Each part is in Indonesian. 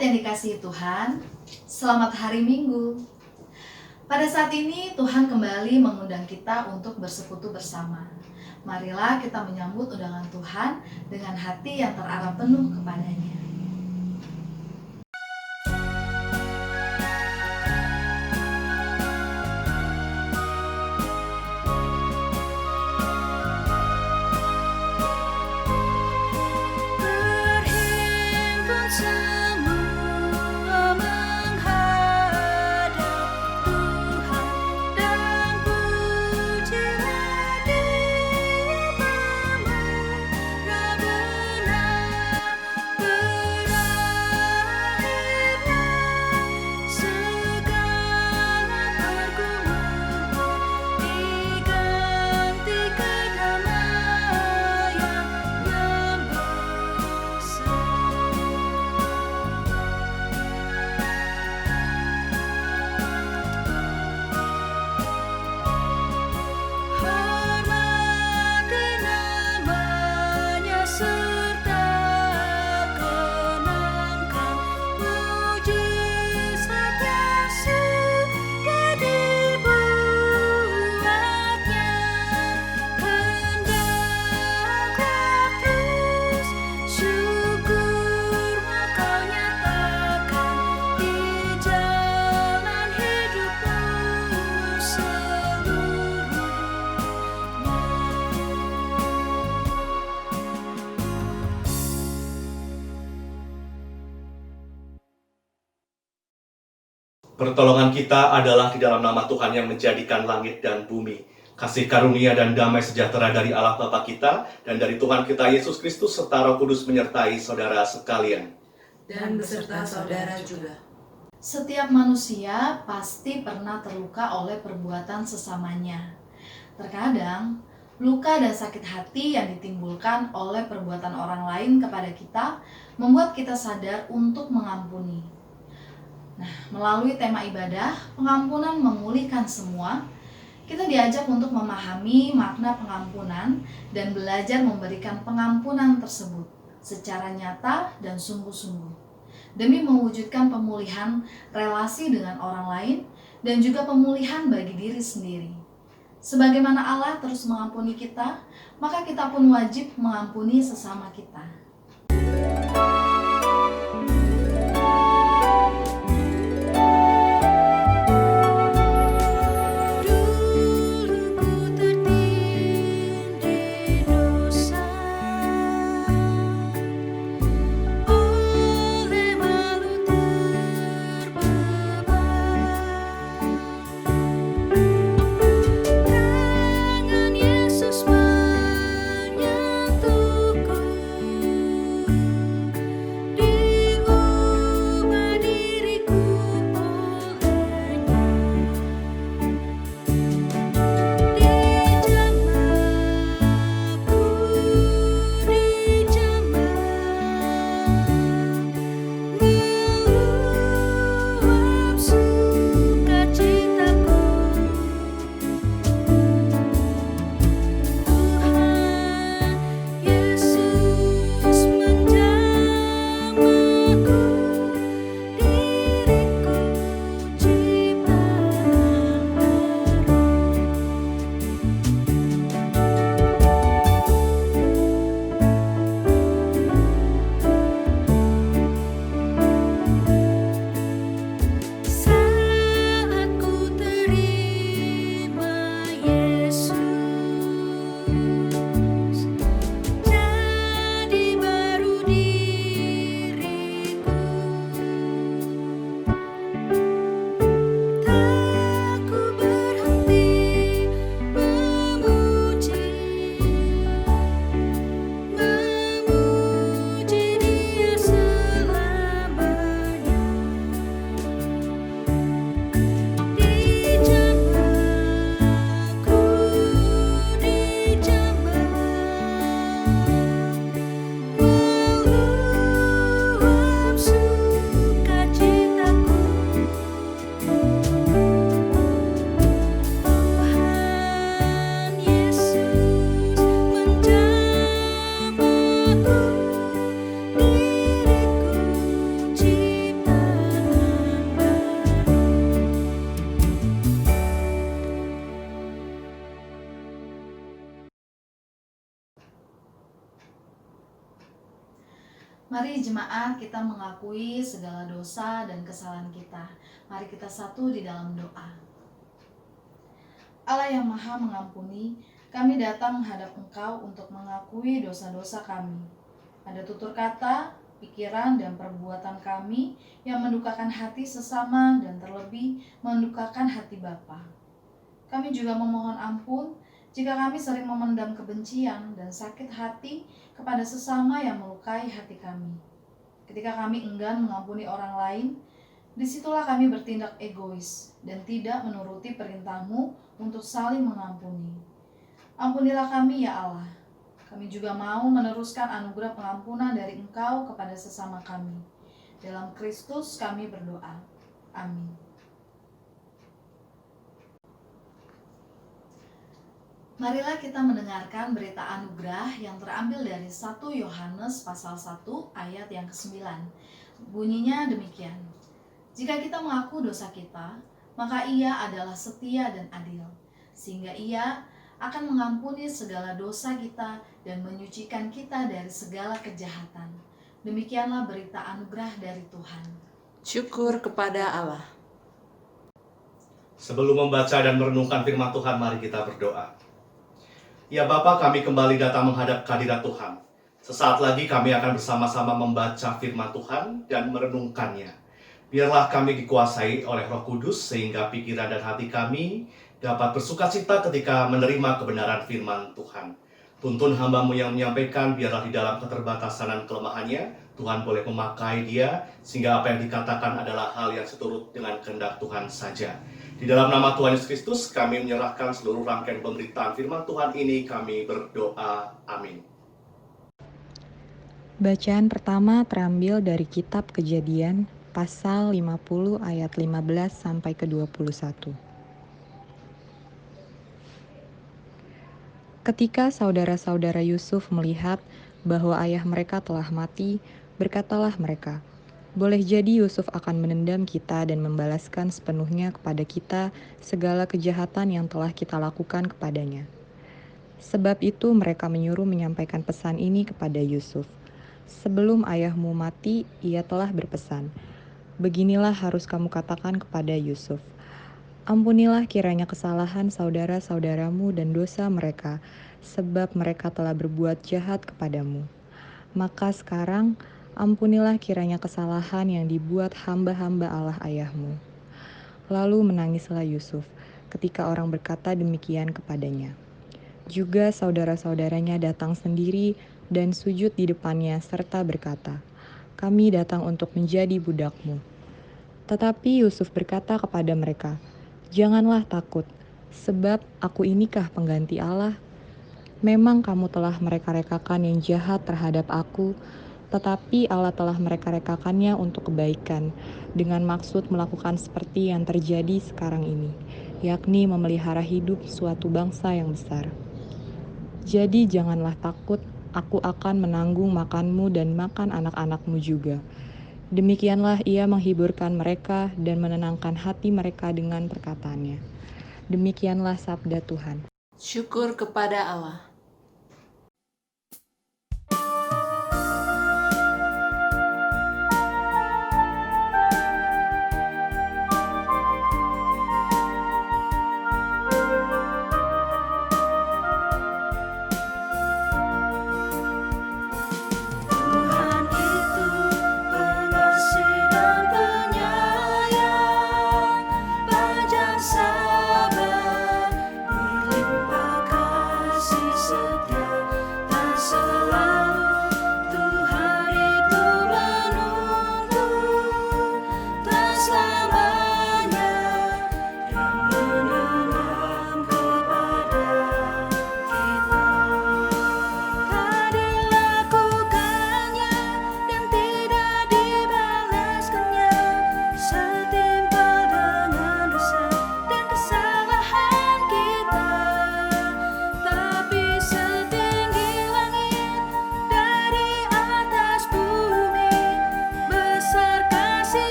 Jemaat yang dikasihi Tuhan, selamat hari Minggu. Pada saat ini Tuhan kembali mengundang kita untuk bersekutu bersama. Marilah kita menyambut undangan Tuhan dengan hati yang terarah penuh kepadanya. Pertolongan kita adalah di dalam nama Tuhan yang menjadikan langit dan bumi. Kasih karunia dan damai sejahtera dari Allah Bapa kita dan dari Tuhan kita Yesus Kristus serta Roh Kudus menyertai saudara sekalian. Dan beserta saudara juga. Setiap manusia pasti pernah terluka oleh perbuatan sesamanya. Terkadang, luka dan sakit hati yang ditimbulkan oleh perbuatan orang lain kepada kita membuat kita sadar untuk mengampuni. Nah, melalui tema ibadah, pengampunan memulihkan semua, kita diajak untuk memahami makna pengampunan dan belajar memberikan pengampunan tersebut secara nyata dan sungguh-sungguh, demi mewujudkan pemulihan relasi dengan orang lain dan juga pemulihan bagi diri sendiri. Sebagaimana Allah terus mengampuni kita, maka kita pun wajib mengampuni sesama kita. Mari jemaat kita mengakui segala dosa dan kesalahan kita. Mari kita satu di dalam doa. Allah yang Maha Mengampuni, kami datang menghadap Engkau untuk mengakui dosa-dosa kami. Ada tutur kata, pikiran, dan perbuatan kami yang mendukakan hati sesama dan terlebih mendukakan hati Bapa. Kami juga memohon ampun jika kami sering memendam kebencian dan sakit hati kepada sesama yang melukai hati kami. Ketika kami enggan mengampuni orang lain, disitulah kami bertindak egois dan tidak menuruti perintah-Mu untuk saling mengampuni. Ampunilah kami ya Allah. Kami juga mau meneruskan anugerah pengampunan dari Engkau kepada sesama kami. Dalam Kristus kami berdoa. Amin. Marilah kita mendengarkan berita anugerah yang terambil dari 1 Yohanes pasal 1 ayat yang ke-9. Bunyinya demikian. Jika kita mengaku dosa kita, maka Ia adalah setia dan adil, sehingga Ia akan mengampuni segala dosa kita dan menyucikan kita dari segala kejahatan. Demikianlah berita anugerah dari Tuhan. Syukur kepada Allah. Sebelum membaca dan merenungkan firman Tuhan, mari kita berdoa. Ya Bapa, kami kembali datang menghadap kehadirat Tuhan. Sesaat lagi kami akan bersama-sama membaca firman Tuhan dan merenungkannya. Biarlah kami dikuasai oleh Roh Kudus sehingga pikiran dan hati kami dapat bersukacita ketika menerima kebenaran firman Tuhan. Tuntun hamba-Mu yang menyampaikan, biarlah di dalam keterbatasan dan kelemahannya, Tuhan boleh memakai dia, sehingga apa yang dikatakan adalah hal yang seturut dengan kehendak Tuhan saja. Di dalam nama Tuhan Yesus Kristus, kami menyerahkan seluruh rangkaian pemberitaan firman Tuhan ini, kami berdoa. Amin. Bacaan pertama terambil dari kitab Kejadian, pasal 50 ayat 15 sampai ke 21. Ketika saudara-saudara Yusuf melihat bahwa ayah mereka telah mati, berkatalah mereka, "Boleh jadi Yusuf akan menendam kita dan membalaskan sepenuhnya kepada kita segala kejahatan yang telah kita lakukan kepadanya." Sebab itu mereka menyuruh menyampaikan pesan ini kepada Yusuf. "Sebelum ayahmu mati, ia telah berpesan, 'Beginilah harus kamu katakan kepada Yusuf, ampunilah kiranya kesalahan saudara-saudaramu dan dosa mereka, sebab mereka telah berbuat jahat kepadamu. Maka sekarang, ampunilah kiranya kesalahan yang dibuat hamba-hamba Allah ayahmu.' Lalu menangislah Yusuf ketika orang berkata demikian kepadanya. Juga saudara-saudaranya datang sendiri dan sujud di depannya serta berkata, 'Kami datang untuk menjadi budakmu.' Tetapi Yusuf berkata kepada mereka, 'Janganlah takut, sebab aku inikah pengganti Allah? Memang kamu telah mereka-rekakan yang jahat terhadap aku, tetapi Allah telah mereka-rekakannya untuk kebaikan, dengan maksud melakukan seperti yang terjadi sekarang ini, yakni memelihara hidup suatu bangsa yang besar. Jadi janganlah takut, aku akan menanggung makanmu dan makan anak-anakmu juga.' Demikianlah ia menghiburkan mereka dan menenangkan hati mereka dengan perkataannya. Demikianlah sabda Tuhan." Syukur kepada Allah. Tuhan itu pengasih dan penyayang, panjang sabar, berlimpah kasih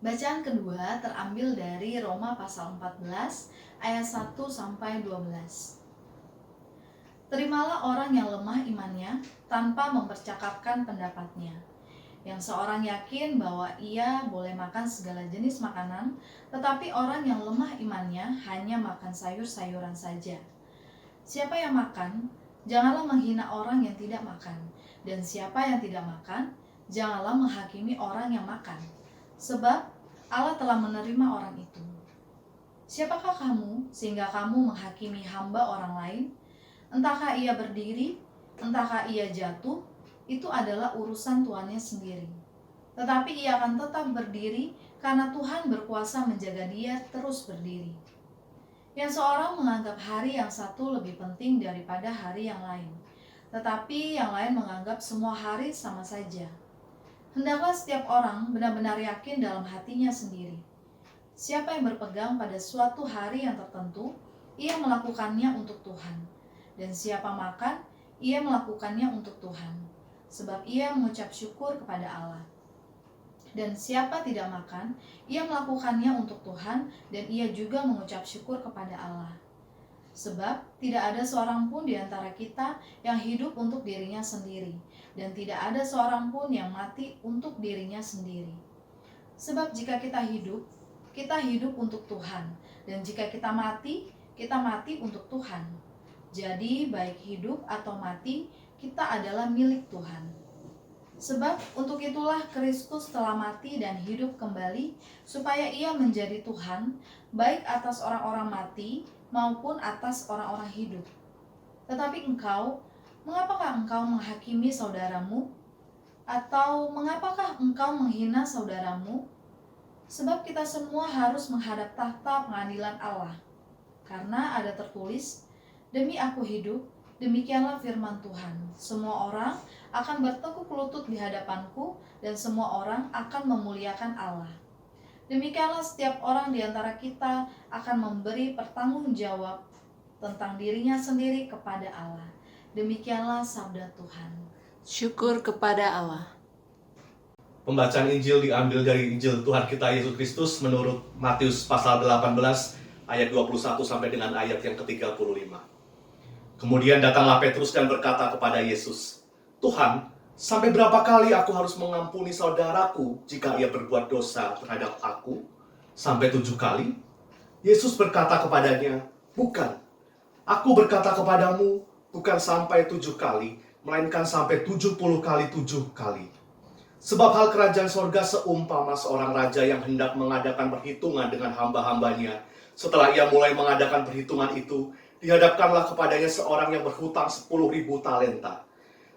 Bacaan kedua terambil dari Roma pasal 14 ayat 1 sampai 12. Terimalah orang yang lemah imannya tanpa mempercakapkan pendapatnya. Yang seorang yakin bahwa ia boleh makan segala jenis makanan, tetapi orang yang lemah imannya hanya makan sayur-sayuran saja. Siapa yang makan, janganlah menghina orang yang tidak makan, dan siapa yang tidak makan, janganlah menghakimi orang yang makan. Sebab Allah telah menerima orang itu. Siapakah kamu sehingga kamu menghakimi hamba orang lain? Entahkah ia berdiri, entahkah ia jatuh, itu adalah urusan tuannya sendiri. Tetapi ia akan tetap berdiri karena Tuhan berkuasa menjaga dia terus berdiri. Yang seorang menganggap hari yang satu lebih penting daripada hari yang lain, tetapi yang lain menganggap semua hari sama saja. Hendaklah setiap orang benar-benar yakin dalam hatinya sendiri. Siapa yang berpegang pada suatu hari yang tertentu, ia melakukannya untuk Tuhan. Dan siapa makan, ia melakukannya untuk Tuhan, sebab ia mengucap syukur kepada Allah. Dan siapa tidak makan, ia melakukannya untuk Tuhan, dan ia juga mengucap syukur kepada Allah. Sebab tidak ada seorang pun di antara kita yang hidup untuk dirinya sendiri, dan tidak ada seorang pun yang mati untuk dirinya sendiri. Sebab jika kita hidup untuk Tuhan, dan jika kita mati untuk Tuhan. Jadi baik hidup atau mati, kita adalah milik Tuhan. Sebab untuk itulah Kristus telah mati dan hidup kembali, supaya ia menjadi Tuhan, baik atas orang-orang mati, maupun atas orang-orang hidup. Tetapi engkau, mengapakah engkau menghakimi saudaramu? Atau mengapakah engkau menghina saudaramu? Sebab kita semua harus menghadap tahta pengadilan Allah. Karena ada tertulis, demi aku hidup, demikianlah firman Tuhan. Semua orang akan bertekuk lutut di hadapanku, dan semua orang akan memuliakan Allah. Demikianlah setiap orang di antara kita akan memberi pertanggungjawab tentang dirinya sendiri kepada Allah. Demikianlah sabda Tuhan. Syukur kepada Allah. Pembacaan Injil diambil dari Injil Tuhan kita Yesus Kristus menurut Matius pasal 18 ayat 21 sampai dengan ayat yang ke-35. Kemudian datanglah Petrus dan berkata kepada Yesus, "Tuhan, sampai berapa kali aku harus mengampuni saudaraku jika ia berbuat dosa terhadap aku? Sampai 7 kali?" Yesus berkata kepadanya, "Bukan. Aku berkata kepadamu, bukan sampai 7 kali, melainkan sampai 70 kali 7 kali. Sebab hal kerajaan sorga seumpama seorang raja yang hendak mengadakan perhitungan dengan hamba-hambanya. Setelah ia mulai mengadakan perhitungan itu, dihadapkanlah kepadanya seorang yang berhutang 10.000 talenta.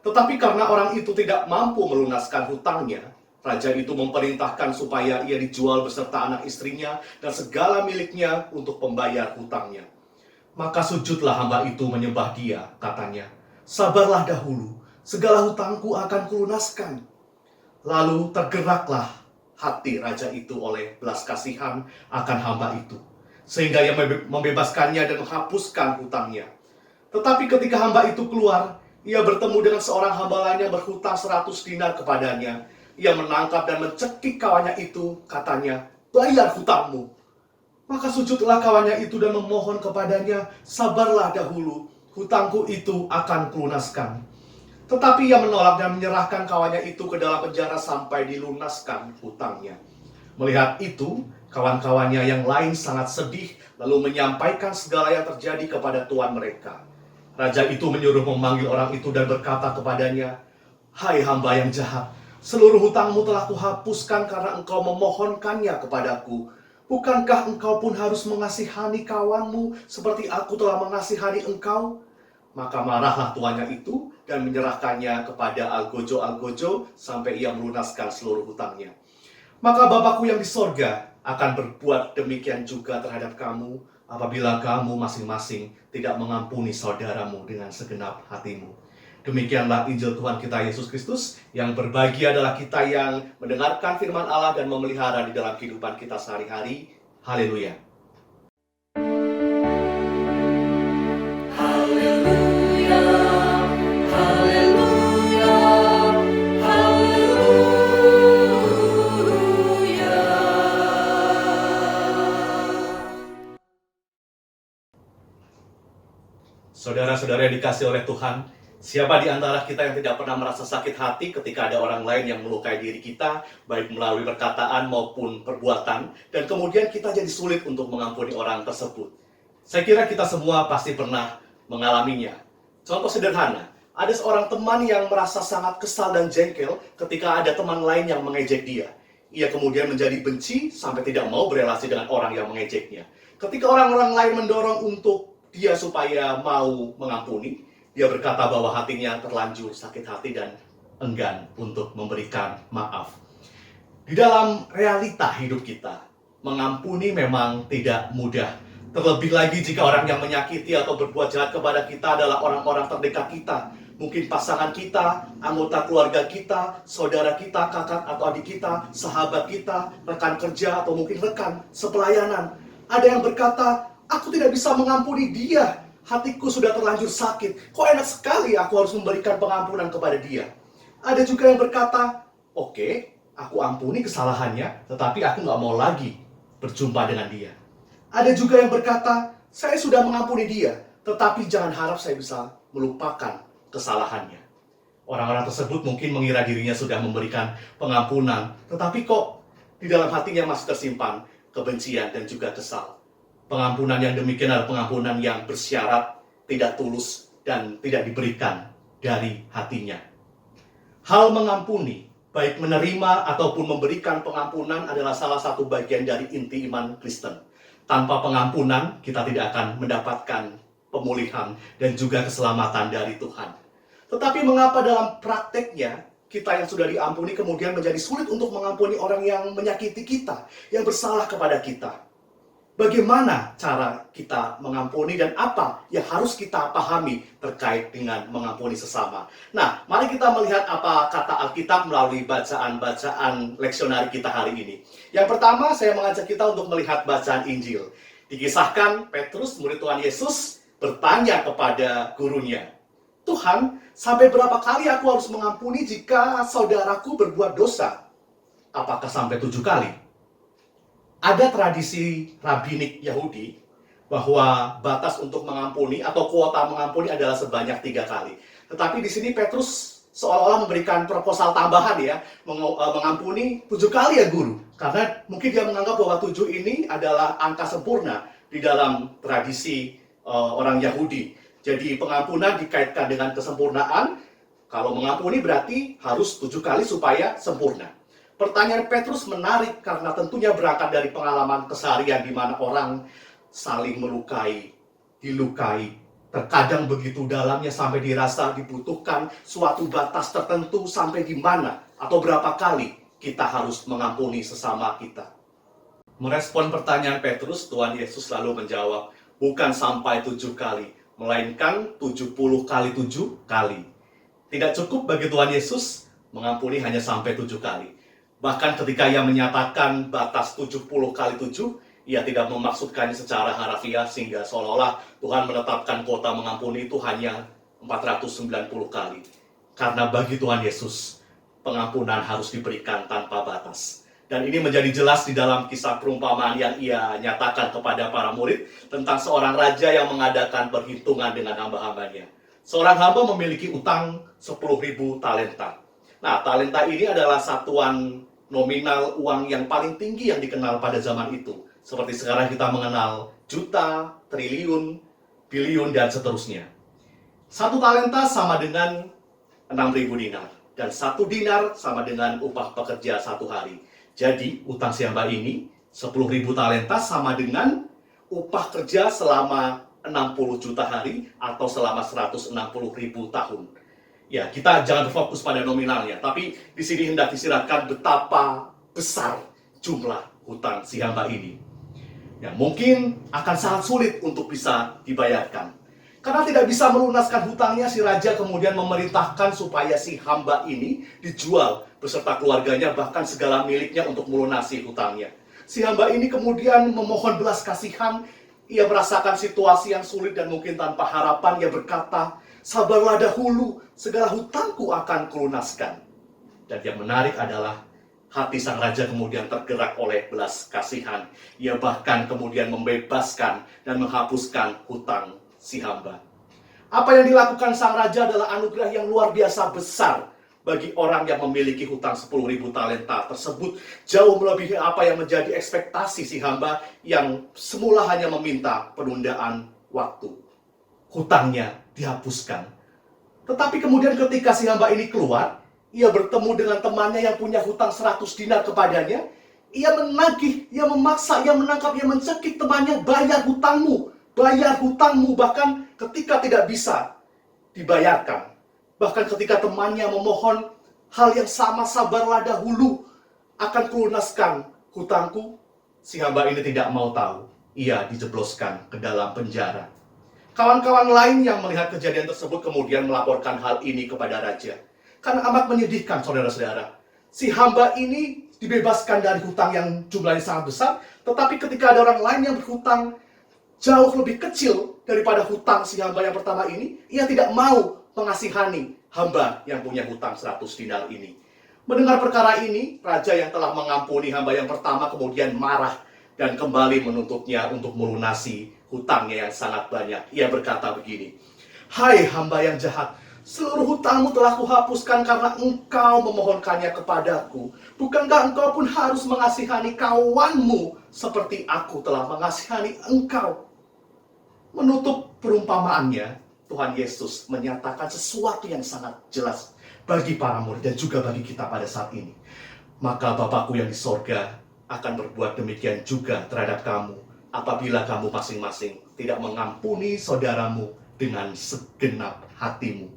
Tetapi karena orang itu tidak mampu melunaskan hutangnya, raja itu memerintahkan supaya ia dijual beserta anak istrinya dan segala miliknya untuk pembayar hutangnya. Maka sujudlah hamba itu menyembah dia, katanya, 'Sabarlah dahulu, segala hutangku akan kulunaskan.' Lalu tergeraklah hati raja itu oleh belas kasihan akan hamba itu, sehingga ia membebaskannya dan menghapuskan hutangnya. Tetapi ketika hamba itu keluar, ia bertemu dengan seorang hamba lain yang berhutang 100 dinar kepadanya. Ia menangkap dan mencekik kawannya itu, katanya, 'Bayar hutangmu.' Maka sujudlah kawannya itu dan memohon kepadanya, 'Sabarlah dahulu, hutangku itu akan kulunaskan.' Tetapi ia menolak dan menyerahkan kawannya itu ke dalam penjara sampai dilunaskan hutangnya. Melihat itu, kawan-kawannya yang lain sangat sedih, lalu menyampaikan segala yang terjadi kepada tuan mereka. Raja itu menyuruh memanggil orang itu dan berkata kepadanya, 'Hai hamba yang jahat, seluruh hutangmu telah kuhapuskan karena engkau memohonkannya kepadaku. Bukankah engkau pun harus mengasihani kawanmu seperti aku telah mengasihani engkau?' Maka marahlah tuannya itu dan menyerahkannya kepada algojo-algojo sampai ia melunaskan seluruh hutangnya. Maka Bapakku yang di sorga akan berbuat demikian juga terhadap kamu apabila kamu masing-masing tidak mengampuni saudaramu dengan segenap hatimu." Demikianlah Injil Tuhan kita Yesus Kristus. Yang berbahagia adalah kita yang mendengarkan firman Allah dan memelihara di dalam kehidupan kita sehari-hari. Haleluya. Haleluya, haleluya, haleluya. dikasihi oleh Tuhan, siapa di antara kita yang tidak pernah merasa sakit hati ketika ada orang lain yang melukai diri kita, baik melalui perkataan maupun perbuatan, dan kemudian kita jadi sulit untuk mengampuni orang tersebut. Saya kira kita semua pasti pernah mengalaminya. Contoh sederhana, ada seorang teman yang merasa sangat kesal dan jengkel ketika ada teman lain yang mengejek dia. Ia kemudian menjadi benci sampai tidak mau berelasi dengan orang yang mengejeknya. Ketika orang-orang lain mendorong untuk dia supaya mau mengampuni, dia berkata bahwa hatinya terlanjur sakit hati dan enggan untuk memberikan maaf. Di dalam realita hidup kita, mengampuni memang tidak mudah. Terlebih lagi jika orang yang menyakiti atau berbuat jahat kepada kita adalah orang-orang terdekat kita. Mungkin pasangan kita, anggota keluarga kita, saudara kita, kakak atau adik kita, sahabat kita, rekan kerja atau mungkin rekan sepelayanan. Ada yang berkata, aku tidak bisa mengampuni dia. Hatiku sudah terlanjur sakit. Kok enak sekali aku harus memberikan pengampunan kepada dia. Ada juga yang berkata, oke, aku ampuni kesalahannya, tetapi aku nggak mau lagi berjumpa dengan dia. Ada juga yang berkata, saya sudah mengampuni dia, tetapi jangan harap saya bisa melupakan kesalahannya. Orang-orang tersebut mungkin mengira dirinya sudah memberikan pengampunan, tetapi kok di dalam hatinya masih tersimpan kebencian dan juga kesal. Pengampunan yang demikian adalah pengampunan yang bersyarat, tidak tulus, dan tidak diberikan dari hatinya. Hal mengampuni, baik menerima ataupun memberikan pengampunan adalah salah satu bagian dari inti iman Kristen. Tanpa pengampunan, kita tidak akan mendapatkan pemulihan dan juga keselamatan dari Tuhan. Tetapi mengapa dalam prakteknya, kita yang sudah diampuni kemudian menjadi sulit untuk mengampuni orang yang menyakiti kita, yang bersalah kepada kita? Bagaimana cara kita mengampuni dan apa yang harus kita pahami terkait dengan mengampuni sesama? Nah, mari kita melihat apa kata Alkitab melalui bacaan-bacaan leksionari kita hari ini. Yang pertama, saya mengajak kita untuk melihat bacaan Injil. Dikisahkan Petrus, murid Tuhan Yesus, bertanya kepada gurunya, Tuhan, sampai berapa kali aku harus mengampuni jika saudaraku berbuat dosa? Apakah sampai 7 kali? Ada tradisi rabbinik Yahudi bahwa batas untuk mengampuni atau kuota mengampuni adalah sebanyak 3 kali. Tetapi di sini Petrus seolah-olah memberikan proposal tambahan ya, mengampuni 7 kali ya guru. Karena mungkin dia menganggap bahwa 7 ini adalah angka sempurna di dalam tradisi orang Yahudi. Jadi pengampunan dikaitkan dengan kesempurnaan. Kalau mengampuni berarti harus 7 kali supaya sempurna. Pertanyaan Petrus menarik karena tentunya berangkat dari pengalaman keseharian di mana orang saling melukai, dilukai, terkadang begitu dalamnya sampai dirasa dibutuhkan suatu batas tertentu sampai di mana atau berapa kali kita harus mengampuni sesama kita. Merespon pertanyaan Petrus, Tuhan Yesus lalu menjawab, bukan sampai 7 kali, melainkan 70 kali 7 kali. Tidak cukup bagi Tuhan Yesus mengampuni hanya sampai 7 kali. Bahkan ketika ia menyatakan batas 70 kali 7, ia tidak memaksudkannya secara harafiah sehingga seolah-olah Tuhan menetapkan kuota mengampuni itu hanya 490 kali. Karena bagi Tuhan Yesus, pengampunan harus diberikan tanpa batas. Dan ini menjadi jelas di dalam kisah perumpamaan yang ia nyatakan kepada para murid tentang seorang raja yang mengadakan perhitungan dengan hamba-hambanya. Seorang hamba memiliki utang 10.000 talenta. Nah, talenta ini adalah satuan nominal uang yang paling tinggi yang dikenal pada zaman itu. Seperti sekarang kita mengenal juta, triliun, biliun, dan seterusnya. 1 talenta sama dengan 6.000 dinar. Dan 1 dinar sama dengan upah pekerja 1 hari. Jadi, utang si hamba ini, 10.000 talenta sama dengan upah kerja selama 60 juta hari atau selama 160.000 tahun. Ya, kita jangan berfokus pada nominalnya, tapi di sini hendak disiratkan betapa besar jumlah hutang si hamba ini. Ya, mungkin akan sangat sulit untuk bisa dibayarkan. Karena tidak bisa melunaskan hutangnya, si raja kemudian memerintahkan supaya si hamba ini dijual beserta keluarganya, bahkan segala miliknya untuk melunasi hutangnya. Si hamba ini kemudian memohon belas kasihan. Ia merasakan situasi yang sulit dan mungkin tanpa harapan. Ia berkata, sabarlah dahulu, segala hutangku akan kulunaskan. Dan yang menarik adalah hati sang raja kemudian tergerak oleh belas kasihan. Ia bahkan kemudian membebaskan dan menghapuskan hutang si hamba. Apa yang dilakukan sang raja adalah anugerah yang luar biasa besar bagi orang yang memiliki hutang 10.000 talenta tersebut, jauh melebihi apa yang menjadi ekspektasi si hamba yang semula hanya meminta penundaan waktu. Hutangnya dihapuskan. Tetapi kemudian ketika si hamba ini keluar, ia bertemu dengan temannya yang punya hutang 100 dinar kepadanya. Ia menagih, ia memaksa, ia menangkap, ia mencekik temannya, bayar hutangmu, bahkan ketika tidak bisa dibayarkan. Bahkan ketika temannya memohon hal yang sama, sabarlah dahulu, akan kulunaskan hutangku, si hamba ini tidak mau tahu. Ia dijebloskan ke dalam penjara. Kawan-kawan lain yang melihat kejadian tersebut kemudian melaporkan hal ini kepada raja. Karena amat menyedihkan, saudara-saudara. Si hamba ini dibebaskan dari hutang yang jumlahnya sangat besar, tetapi ketika ada orang lain yang berhutang jauh lebih kecil daripada hutang si hamba yang pertama ini, ia tidak mau mengasihani hamba yang punya hutang 100 dinar ini. Mendengar perkara ini, raja yang telah mengampuni hamba yang pertama kemudian marah dan kembali menuntutnya untuk melunasi hutangnya yang sangat banyak. Ia berkata begini, "Hai hamba yang jahat, seluruh hutangmu telah kuhapuskan karena engkau memohonkannya kepadaku. Bukankah engkau pun harus mengasihani kawanmu seperti aku telah mengasihani engkau?" Menutup perumpamaannya, Tuhan Yesus menyatakan sesuatu yang sangat jelas bagi para murid dan juga bagi kita pada saat ini. Maka Bapakku yang di sorga akan berbuat demikian juga terhadap kamu apabila kamu masing-masing tidak mengampuni saudaramu dengan segenap hatimu.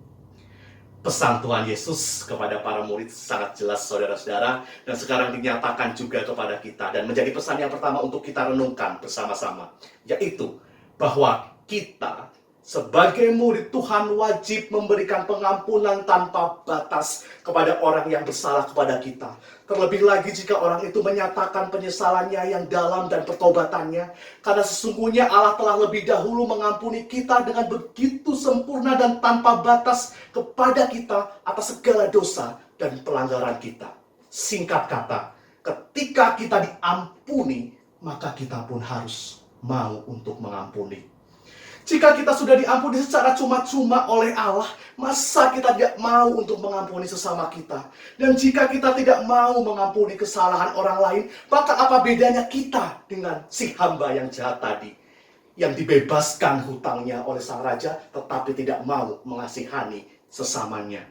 Pesan Tuhan Yesus kepada para murid sangat jelas, saudara-saudara, dan sekarang dinyatakan juga kepada kita dan menjadi pesan yang pertama untuk kita renungkan bersama-sama, yaitu bahwa kita sebagai murid Tuhan wajib memberikan pengampunan tanpa batas kepada orang yang bersalah kepada kita. Terlebih lagi jika orang itu menyatakan penyesalannya yang dalam dan pertobatannya. Karena sesungguhnya Allah telah lebih dahulu mengampuni kita dengan begitu sempurna dan tanpa batas kepada kita atas segala dosa dan pelanggaran kita. Singkat kata, ketika kita diampuni, maka kita pun harus mau untuk mengampuni. Jika kita sudah diampuni secara cuma-cuma oleh Allah, masa kita tidak mau untuk mengampuni sesama kita? Dan jika kita tidak mau mengampuni kesalahan orang lain, maka apa bedanya kita dengan si hamba yang jahat tadi? Yang dibebaskan hutangnya oleh sang raja, tetapi tidak mau mengasihani sesamanya.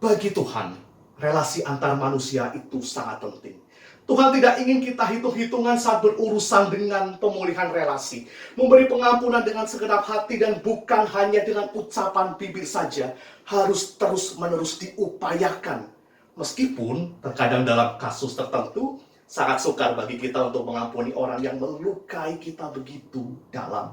Bagi Tuhan, relasi antar manusia itu sangat penting. Tuhan tidak ingin kita hitung-hitungan saat berurusan dengan pemulihan relasi. Memberi pengampunan dengan segenap hati dan bukan hanya dengan ucapan bibir saja. Harus terus-menerus diupayakan. Meskipun terkadang dalam kasus tertentu sangat sukar bagi kita untuk mengampuni orang yang melukai kita begitu dalam.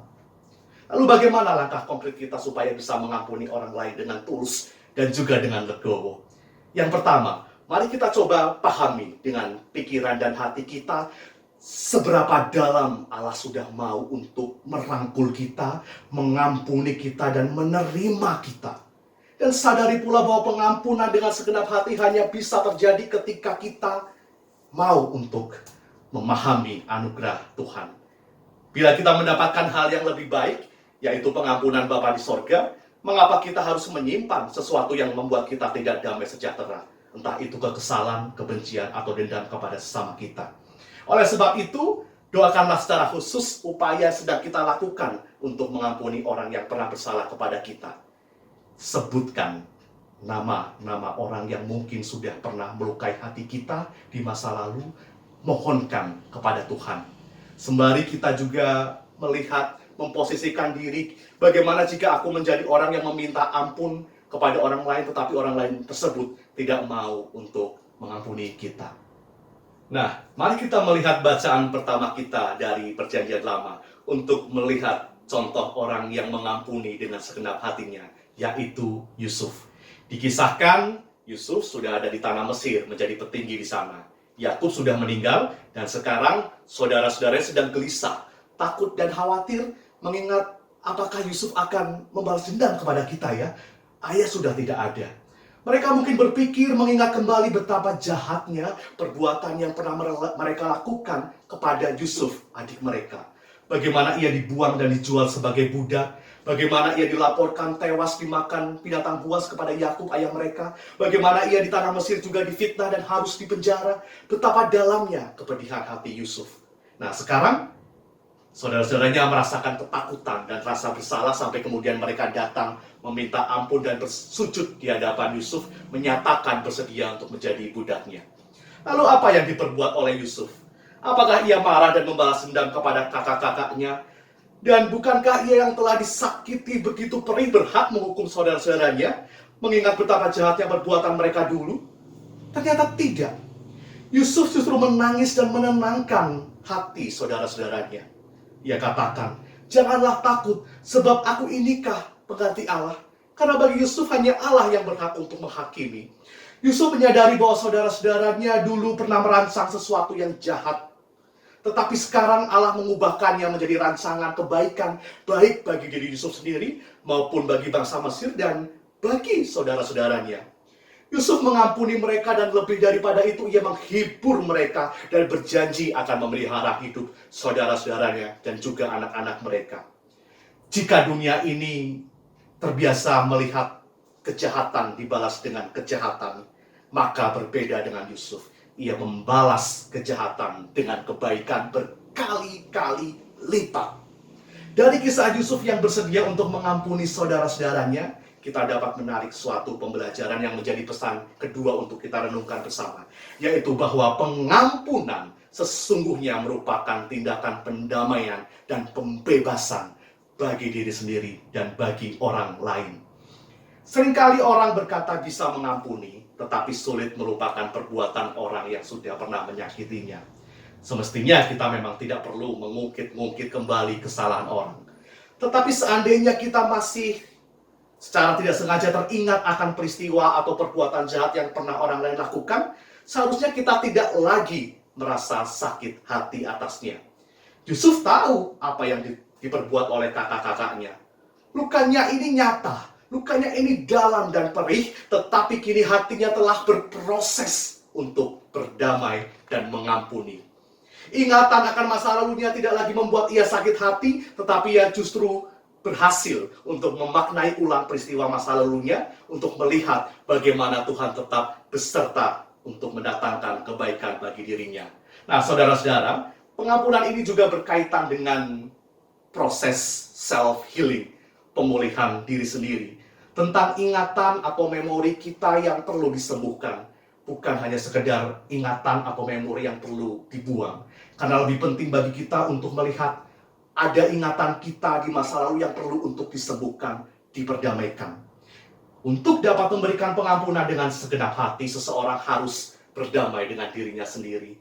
Lalu bagaimana langkah konkret kita supaya bisa mengampuni orang lain dengan tulus dan juga dengan legowo? Yang pertama, mari kita coba pahami dengan pikiran dan hati kita seberapa dalam Allah sudah mau untuk merangkul kita, mengampuni kita, dan menerima kita. Dan sadari pula bahwa pengampunan dengan segenap hati hanya bisa terjadi ketika kita mau untuk memahami anugerah Tuhan. Bila kita mendapatkan hal yang lebih baik, yaitu pengampunan Bapa di sorga, mengapa kita harus menyimpan sesuatu yang membuat kita tidak damai sejahtera? Entah itu kekesalan, kebencian, atau dendam kepada sesama kita. Oleh sebab itu, doakanlah secara khusus upaya sedang kita lakukan untuk mengampuni orang yang pernah bersalah kepada kita. Sebutkan nama-nama orang yang mungkin sudah pernah melukai hati kita di masa lalu. Mohonkan kepada Tuhan. Sembari kita juga melihat, memposisikan diri, bagaimana jika aku menjadi orang yang meminta ampun kepada orang lain, tetapi orang lain tersebut tidak mau untuk mengampuni kita. Nah, mari kita melihat bacaan pertama kita dari Perjanjian Lama untuk melihat contoh orang yang mengampuni dengan segenap hatinya, yaitu Yusuf. Dikisahkan, Yusuf sudah ada di tanah Mesir menjadi petinggi di sana. Yakub sudah meninggal dan sekarang saudara-saudaranya sedang gelisah, takut dan khawatir mengingat apakah Yusuf akan membalas dendam kepada kita ya? Ayah sudah tidak ada. Mereka mungkin berpikir mengingat kembali betapa jahatnya perbuatan yang pernah mereka lakukan kepada Yusuf, adik mereka. Bagaimana ia dibuang dan dijual sebagai budak. Bagaimana ia dilaporkan tewas dimakan binatang buas kepada Yakub ayah mereka. Bagaimana ia di tanah Mesir juga difitnah dan harus dipenjara. Betapa dalamnya kepedihan hati Yusuf. Nah sekarang saudara-saudaranya merasakan ketakutan dan rasa bersalah sampai kemudian mereka datang meminta ampun dan bersujud di hadapan Yusuf, menyatakan bersedia untuk menjadi budaknya. Lalu apa yang diperbuat oleh Yusuf? Apakah ia marah dan membalas dendam kepada kakak-kakaknya? Dan bukankah ia yang telah disakiti begitu perih berhak menghukum saudara-saudaranya, mengingat betapa jahatnya perbuatan mereka dulu? Ternyata tidak. Yusuf justru menangis dan menenangkan hati saudara-saudaranya. Ia katakan, janganlah takut, sebab aku inikah pengganti Allah. Karena bagi Yusuf hanya Allah yang berhak untuk menghakimi. Yusuf menyadari bahwa saudara-saudaranya dulu pernah merancang sesuatu yang jahat. Tetapi sekarang Allah mengubahkannya menjadi rancangan kebaikan, baik bagi diri Yusuf sendiri, maupun bagi bangsa Mesir dan bagi saudara-saudaranya. Yusuf mengampuni mereka dan lebih daripada itu ia menghibur mereka dan berjanji akan memelihara hidup saudara-saudaranya dan juga anak-anak mereka. Jika dunia ini terbiasa melihat kejahatan dibalas dengan kejahatan, maka berbeda dengan Yusuf. Ia membalas kejahatan dengan kebaikan berkali-kali lipat. Dari kisah Yusuf yang bersedia untuk mengampuni saudara-saudaranya, kita dapat menarik suatu pembelajaran yang menjadi pesan kedua untuk kita renungkan bersama, yaitu bahwa pengampunan sesungguhnya merupakan tindakan pendamaian dan pembebasan bagi diri sendiri dan bagi orang lain. Seringkali orang berkata bisa mengampuni, tetapi sulit melupakan perbuatan orang yang sudah pernah menyakitinya. Semestinya kita memang tidak perlu mengungkit-ungkit kembali kesalahan orang. Tetapi seandainya kita masih secara tidak sengaja teringat akan peristiwa atau perbuatan jahat yang pernah orang lain lakukan, seharusnya kita tidak lagi merasa sakit hati atasnya. Yusuf tahu apa yang diperbuat oleh kakak-kakaknya. Lukanya ini nyata. Lukanya ini dalam dan perih, tetapi kini hatinya telah berproses untuk berdamai dan mengampuni. Ingatan akan masa lalunya tidak lagi membuat ia sakit hati, tetapi ia justru berhasil untuk memaknai ulang peristiwa masa lalunya, untuk melihat bagaimana Tuhan tetap beserta untuk mendatangkan kebaikan bagi dirinya. Nah, saudara-saudara, pengampunan ini juga berkaitan dengan proses self-healing, pemulihan diri sendiri. Tentang ingatan atau memori kita yang perlu disembuhkan. Bukan hanya sekedar ingatan atau memori yang perlu dibuang. Karena lebih penting bagi kita untuk melihat ada ingatan kita di masa lalu yang perlu untuk disembuhkan, diperdamaikan. Untuk dapat memberikan pengampunan dengan segenap hati, seseorang harus berdamai dengan dirinya sendiri.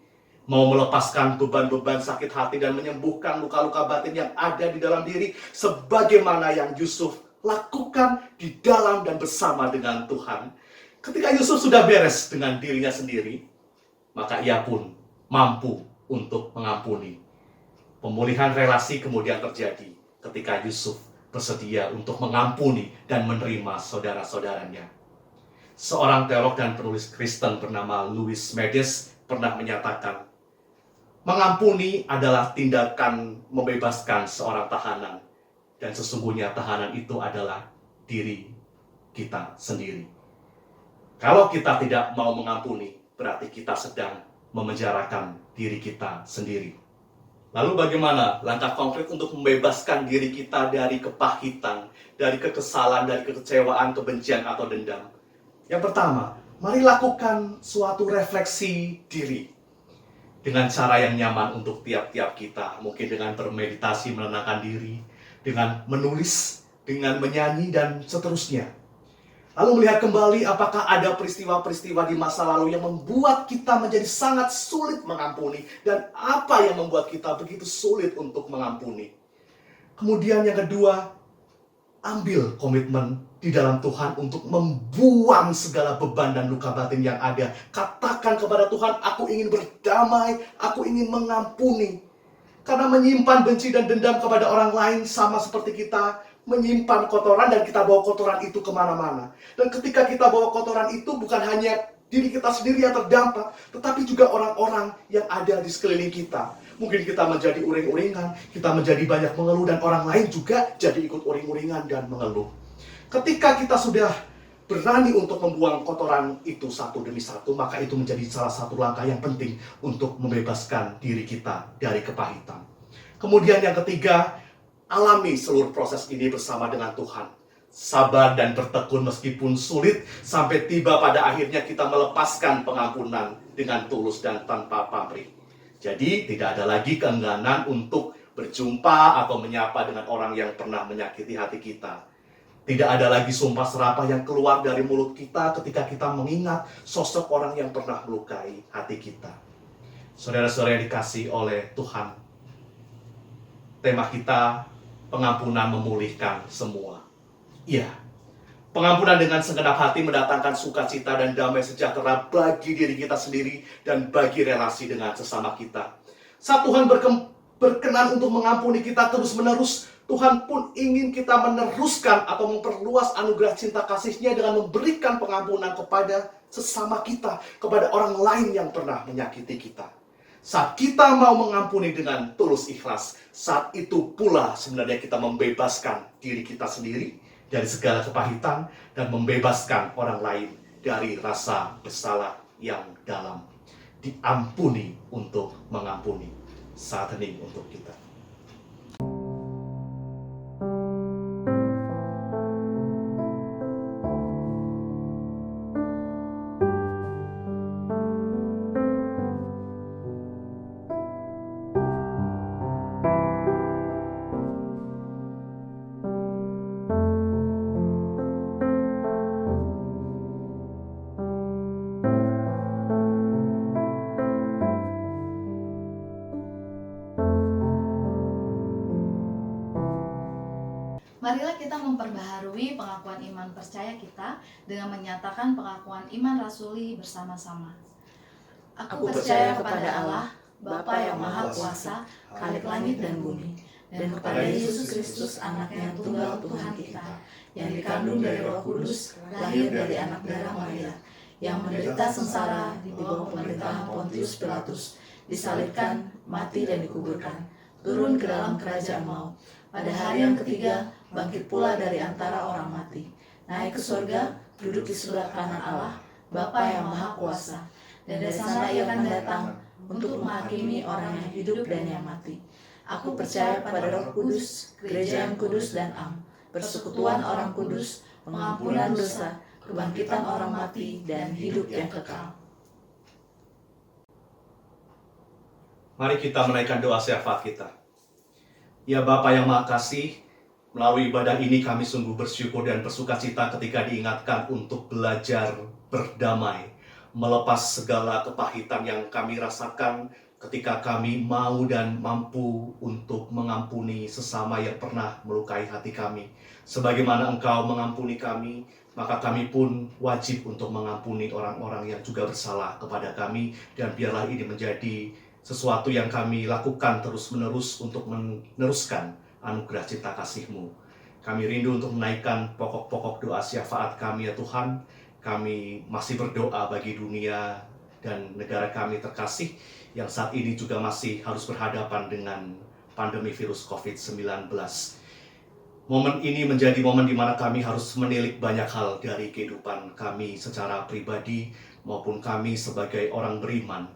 Mau melepaskan beban-beban sakit hati dan menyembuhkan luka-luka batin yang ada di dalam diri, sebagaimana yang Yusuf lakukan di dalam dan bersama dengan Tuhan. Ketika Yusuf sudah beres dengan dirinya sendiri, maka ia pun mampu untuk mengampuni. Pemulihan relasi kemudian terjadi ketika Yusuf bersedia untuk mengampuni dan menerima saudara-saudaranya. Seorang teolog dan penulis Kristen bernama Louis Medes pernah menyatakan, mengampuni adalah tindakan membebaskan seorang tahanan. Dan sesungguhnya tahanan itu adalah diri kita sendiri. Kalau kita tidak mau mengampuni, berarti kita sedang memenjarakan diri kita sendiri. Lalu bagaimana langkah konkret untuk membebaskan diri kita dari kepahitan, dari kekesalan, dari kekecewaan, kebencian, atau dendam? Yang pertama, mari lakukan suatu refleksi diri. Dengan cara yang nyaman untuk tiap-tiap kita. Mungkin dengan bermeditasi, menenangkan diri, dengan menulis, dengan menyanyi, dan seterusnya. Lalu melihat kembali apakah ada peristiwa-peristiwa di masa lalu yang membuat kita menjadi sangat sulit mengampuni. Dan apa yang membuat kita begitu sulit untuk mengampuni. Kemudian yang kedua, ambil komitmen di dalam Tuhan untuk membuang segala beban dan luka batin yang ada. Katakan kepada Tuhan, aku ingin berdamai, aku ingin mengampuni. Karena menyimpan benci dan dendam kepada orang lain sama seperti kita menyimpan kotoran dan kita bawa kotoran itu kemana-mana. Dan ketika kita bawa kotoran itu bukan hanya diri kita sendiri yang terdampak, tetapi juga orang-orang yang ada di sekeliling kita. Mungkin kita menjadi uring-uringan, kita menjadi banyak mengeluh, dan orang lain juga jadi ikut uring-uringan dan mengeluh. Ketika kita sudah berani untuk membuang kotoran itu satu demi satu, maka itu menjadi salah satu langkah yang penting untuk membebaskan diri kita dari kepahitan. Kemudian yang ketiga, alami seluruh proses ini bersama dengan Tuhan. Sabar dan bertekun meskipun sulit, sampai tiba pada akhirnya kita melepaskan pengampunan dengan tulus dan tanpa pamrih. Jadi tidak ada lagi keengganan untuk berjumpa atau menyapa dengan orang yang pernah menyakiti hati kita. Tidak ada lagi sumpah serapah yang keluar dari mulut kita ketika kita mengingat sosok orang yang pernah melukai hati kita. Saudara-saudara yang dikasihi oleh Tuhan, tema kita pengampunan memulihkan semua. Iya, pengampunan dengan segenap hati mendatangkan sukacita dan damai sejahtera bagi diri kita sendiri dan bagi relasi dengan sesama kita. Saat Tuhan berkenan untuk mengampuni kita terus-menerus, Tuhan pun ingin kita meneruskan atau memperluas anugerah cinta kasih-Nya dengan memberikan pengampunan kepada sesama kita, kepada orang lain yang pernah menyakiti kita. Saat kita mau mengampuni dengan tulus ikhlas, saat itu pula sebenarnya kita membebaskan diri kita sendiri dari segala kepahitan dan membebaskan orang lain dari rasa bersalah yang dalam. Diampuni untuk mengampuni. Saat hening untuk kita. Marilah kita memperbaharui pengakuan iman percaya kita dengan menyatakan pengakuan iman rasuli bersama-sama. Aku percaya kepada Allah, Bapa yang Maha Kuasa, Khalik langit dan bumi, dan kepada Yesus Kristus, Anaknya tunggal Tuhan kita, yang dikandung dari Roh Kudus, lahir dari anak darah Maria, yang menderita sengsara di bawah pemerintahan Pontius Pilatus, disalibkan, mati dan dikuburkan, turun ke dalam kerajaan maut. Pada hari yang ketiga, bangkit pula dari antara orang mati, naik ke surga, duduk di sebelah kanan Allah, Bapa yang Maha Kuasa, dan dari sana Ia akan datang untuk menghakimi orang yang hidup dan yang mati. Aku percaya pada Roh Kudus, gereja yang kudus dan am, persekutuan orang kudus, pengampunan dosa, kebangkitan orang mati, dan hidup yang kekal. Mari kita menaikkan doa syafaat kita. Ya Bapa yang Maha Kasih, melalui ibadah ini kami sungguh bersyukur dan bersukacita ketika diingatkan untuk belajar berdamai, melepas segala kepahitan yang kami rasakan ketika kami mau dan mampu untuk mengampuni sesama yang pernah melukai hati kami. Sebagaimana Engkau mengampuni kami, maka kami pun wajib untuk mengampuni orang-orang yang juga bersalah kepada kami, dan biarlah ini menjadi sesuatu yang kami lakukan terus-menerus untuk meneruskan anugerah cinta kasih-Mu. Kami rindu untuk menaikkan pokok-pokok doa syafaat kami ya Tuhan. Kami masih berdoa bagi dunia dan negara kami terkasih yang saat ini juga masih harus berhadapan dengan pandemi virus COVID-19. Momen ini menjadi momen di mana kami harus menilik banyak hal dari kehidupan kami secara pribadi maupun kami sebagai orang beriman.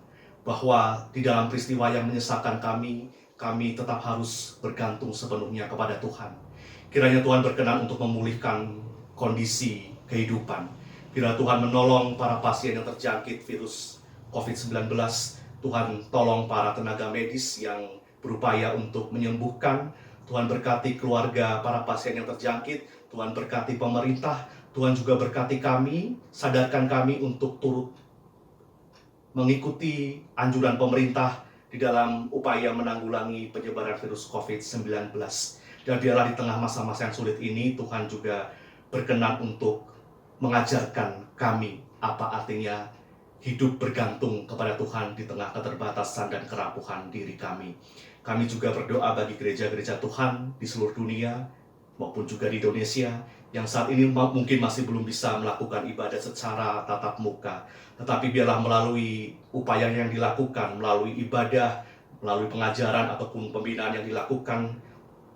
Bahwa di dalam peristiwa yang menyesakan kami tetap harus bergantung sepenuhnya kepada Tuhan. Kiranya Tuhan berkenan untuk memulihkan kondisi kehidupan. Bila Tuhan menolong para pasien yang terjangkit virus COVID-19, Tuhan tolong para tenaga medis yang berupaya untuk menyembuhkan. Tuhan berkati keluarga para pasien yang terjangkit. Tuhan berkati pemerintah. Tuhan juga berkati kami, sadarkan kami untuk turut mengikuti anjuran pemerintah di dalam upaya menanggulangi penyebaran virus COVID-19. Dan biarlah di tengah masa-masa yang sulit ini, Tuhan juga berkenan untuk mengajarkan kami apa artinya hidup bergantung kepada Tuhan di tengah keterbatasan dan kerapuhan diri kami. Kami juga berdoa bagi gereja-gereja Tuhan di seluruh dunia, maupun juga di Indonesia, yang saat ini mungkin masih belum bisa melakukan ibadah secara tatap muka. Tetapi biarlah melalui upaya yang dilakukan, melalui ibadah, melalui pengajaran ataupun pembinaan yang dilakukan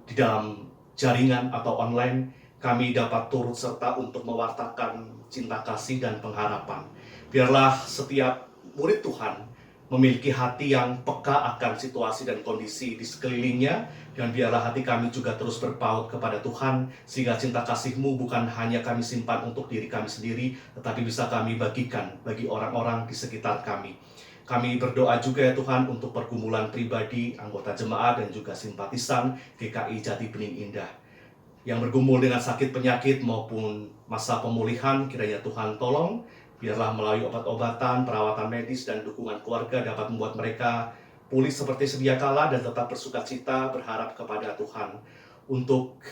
di dalam jaringan atau online, kami dapat turut serta untuk mewartakan cinta kasih dan pengharapan. Biarlah setiap murid Tuhan memiliki hati yang peka akan situasi dan kondisi di sekelilingnya, dan biarlah hati kami juga terus berpaut kepada Tuhan, sehingga cinta kasih-Mu bukan hanya kami simpan untuk diri kami sendiri, tetapi bisa kami bagikan bagi orang-orang di sekitar kami. Kami berdoa juga ya Tuhan untuk pergumulan pribadi, anggota jemaat dan juga simpatisan GKI Jati Bening Indah yang bergumul dengan sakit penyakit maupun masa pemulihan. Kiranya Tuhan tolong, biarlah melalui obat-obatan, perawatan medis, dan dukungan keluarga dapat membuat mereka pulih seperti sedia kala dan tetap bersukacita berharap kepada Tuhan. Untuk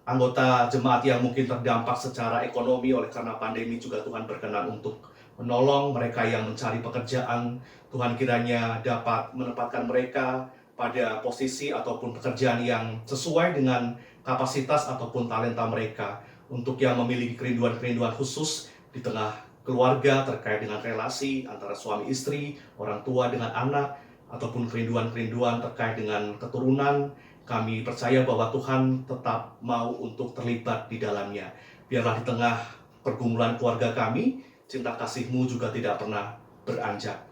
anggota jemaat yang mungkin terdampak secara ekonomi oleh karena pandemi juga Tuhan berkenan untuk menolong mereka yang mencari pekerjaan. Tuhan kiranya dapat menempatkan mereka pada posisi ataupun pekerjaan yang sesuai dengan kapasitas ataupun talenta mereka. Untuk yang memiliki kerinduan-kerinduan khusus di tengah keluarga terkait dengan relasi antara suami istri, orang tua dengan anak, ataupun kerinduan-kerinduan terkait dengan keturunan, kami percaya bahwa Tuhan tetap mau untuk terlibat di dalamnya. Biarlah di tengah pergumulan keluarga kami, cinta kasih-Mu juga tidak pernah beranjak.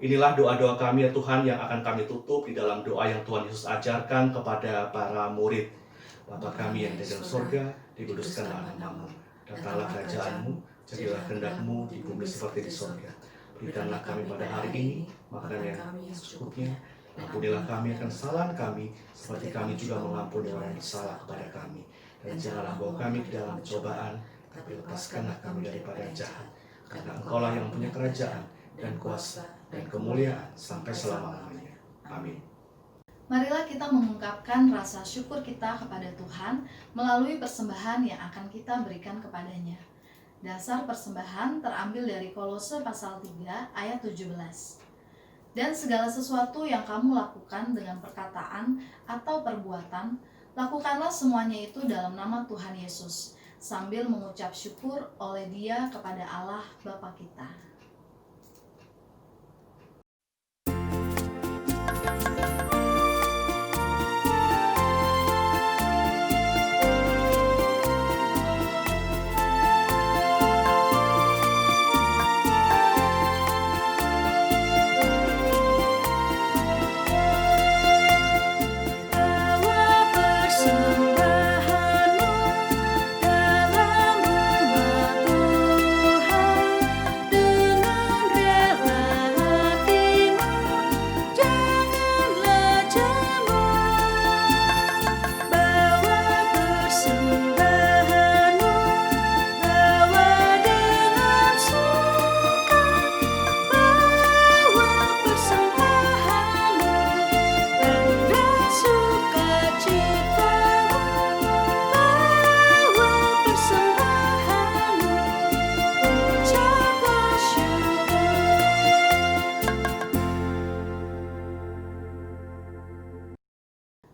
Inilah doa-doa kami ya Tuhan yang akan kami tutup di dalam doa yang Tuhan Yesus ajarkan kepada para murid. Bapa kami yang di dalam surga, dikuduskanlah nama-Mu, datanglah kerajaan-Mu, jadilah kehendak-Mu di bumi seperti di surga. Berikanlah kami pada hari ini makanan yang secukupnya. Ampunilah kami akan kesalahan kami, seperti kami juga mengampuni orang yang bersalah kepada kami. Dan janganlah bawa kami ke dalam pencobaan, tapi lepaskanlah kami daripada yang jahat. Karena Engkau-lah yang punya kerajaan dan kuasa dan kemuliaan sampai selama-lamanya. Amin. Marilah kita mengungkapkan rasa syukur kita kepada Tuhan melalui persembahan yang akan kita berikan kepadanya. Dasar persembahan terambil dari Kolose pasal 3 ayat 17. Dan segala sesuatu yang kamu lakukan dengan perkataan atau perbuatan, lakukanlah semuanya itu dalam nama Tuhan Yesus, sambil mengucap syukur oleh Dia kepada Allah Bapa kita.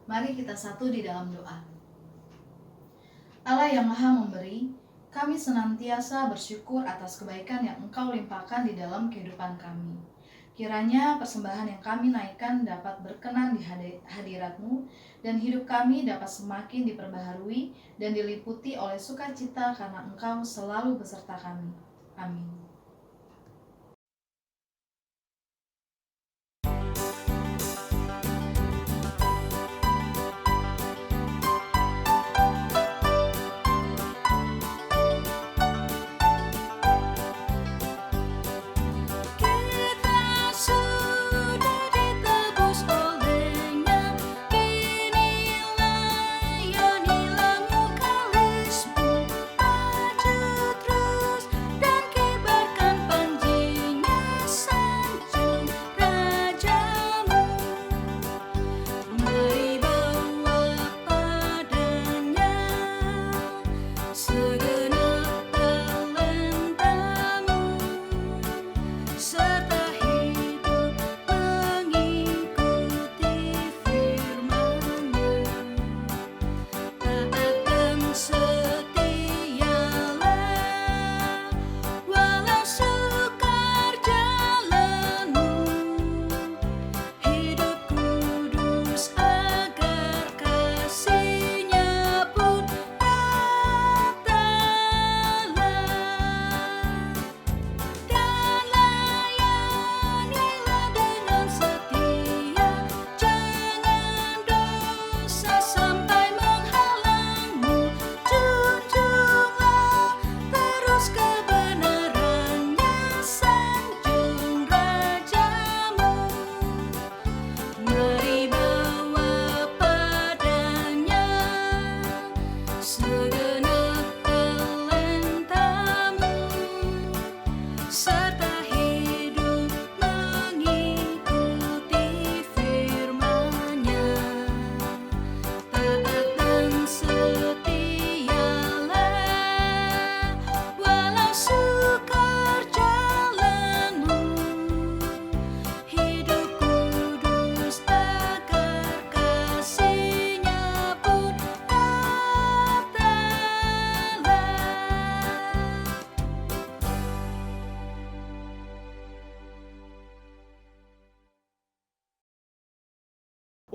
Mari kita satu di dalam doa. Allah yang Maha Memberi, kami senantiasa bersyukur atas kebaikan yang Engkau limpahkan di dalam kehidupan kami. Kiranya persembahan yang kami naikkan dapat berkenan di hadirat-Mu, dan hidup kami dapat semakin diperbaharui dan diliputi oleh sukacita karena Engkau selalu beserta kami. Amin. Kita sudah ditebus oleh-Nya, kini layanilah mukalismu, maju terus dan kibar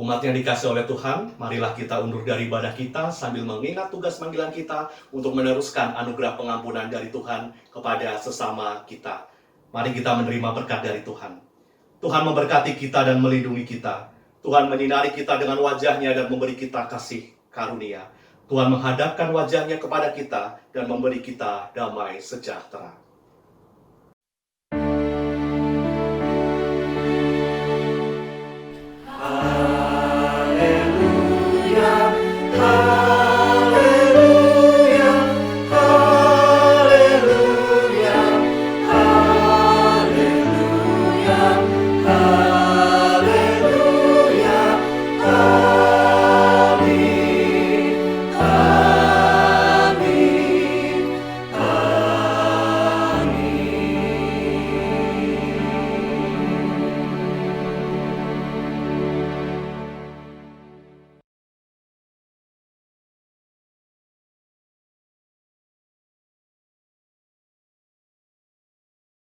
Umat yang dikasih oleh Tuhan, marilah kita undur dari ibadah kita sambil mengingat tugas panggilan kita untuk meneruskan anugerah pengampunan dari Tuhan kepada sesama kita. Mari kita menerima berkat dari Tuhan. Tuhan memberkati kita dan melindungi kita. Tuhan menyinari kita dengan wajah-Nya dan memberi kita kasih karunia. Tuhan menghadapkan wajah-Nya kepada kita dan memberi kita damai sejahtera.